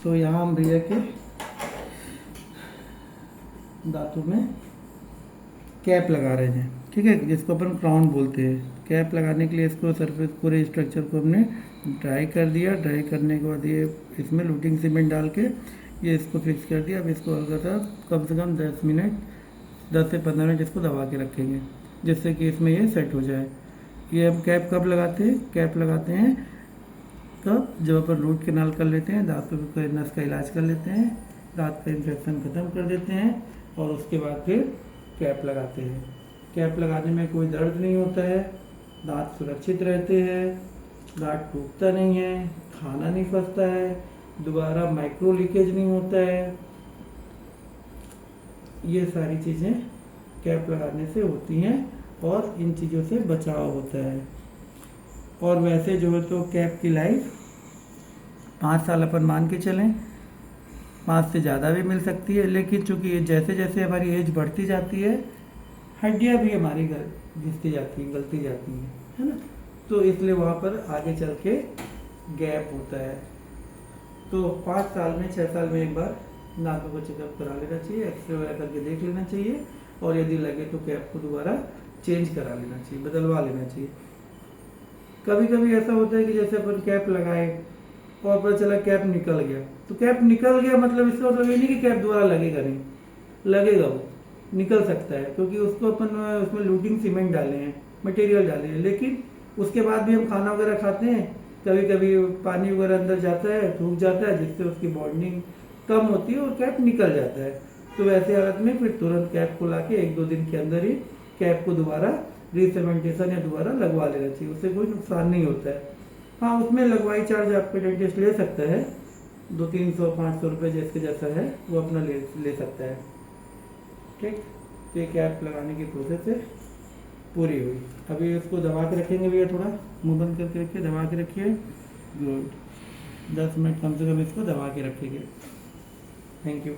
तो यहाँ हम भैया के दांतों में कैप लगा रहे थे, ठीक है, जिसको अपन क्राउन बोलते हैं। कैप लगाने के लिए इसको सरफेस पूरे स्ट्रक्चर को हमने ड्राई कर दिया। ड्राई करने के बाद ये इसमें लूटिंग सीमेंट डाल के ये इसको फिक्स कर दिया। अब इसको हल्का सा कम से कम 10 से 15 मिनट इसको दबा के रखेंगे, जिससे कि इसमें ये सेट हो जाए। ये हम कैप कब लगाते हैं? कैप लगाते हैं तब जब अपन रूट कैनाल कर लेते हैं, दांतों के नस का इलाज कर लेते हैं, दांत का इन्फेक्शन ख़त्म कर देते हैं, और उसके बाद फिर कैप लगाते हैं। कैप लगाने में कोई दर्द नहीं होता है, दांत सुरक्षित रहते हैं, दांत टूटता नहीं है, खाना नहीं फंसता है, दोबारा माइक्रो लीकेज नहीं होता है। ये सारी चीज़ें कैप लगाने से होती हैं और इन चीज़ों से बचाव होता है। और वैसे जो है तो कैप की लाइफ 5 साल अपन मान के चलें, 5 से ज़्यादा भी मिल सकती है, लेकिन चूंकि जैसे जैसे हमारी एज बढ़ती जाती है, हड्डियाँ भी हमारी घिसती जाती हैं, गलती जाती हैं, है ना, तो इसलिए वहाँ पर आगे चल के गैप होता है। तो 5 साल में 6 साल में एक बार दांतों को चेकअप करा लेना चाहिए, एक्सरे वगैरह करके देख लेना चाहिए, और यदि लगे तो कैप को दोबारा चेंज करा लेना चाहिए, बदलवा लेना चाहिए। कभी कभी ऐसा होता है कि जैसे अपन कैप लगाए और पता चला कैप निकल गया, तो कैप निकल गया मतलब इसका मतलब ये नहीं कि कैप दोबारा लगेगा नहीं, लगेगा, वो निकल सकता है, क्योंकि उसको अपन उसमें लूटिंग सीमेंट डाले हैं, मटेरियल डाले हैं, लेकिन उसके बाद भी हम खाना वगैरह खाते हैं, कभी कभी पानी वगैरह अंदर जाता है, सूख जाता है, जिससे उसकी बॉन्डिंग कम होती है और कैप निकल जाता है। तो वैसे हालत में फिर तुरंत कैप को ला के 1-2 दिन के अंदर ही कैप को दोबारा रीसेमेंटेशन या दोबारा लगवा लेना चाहिए, उससे कोई नुकसान नहीं होता है। हाँ, उसमें लगवाई चार्ज आपका डेंटिस्ट ले सकता है, 200-300-500 रुपये जिसके जैसा है वो अपना ले सकता है, ठीक। तो ये कैप लगाने की प्रोसेस है पूरी हुई। अभी इसको दबा के रखेंगे भैया, थोड़ा मुंह बंद करके रखिए, दबा के रखिए, गुड, 10 मिनट कम से कम इसको दबा के रखेंगे। Thank you.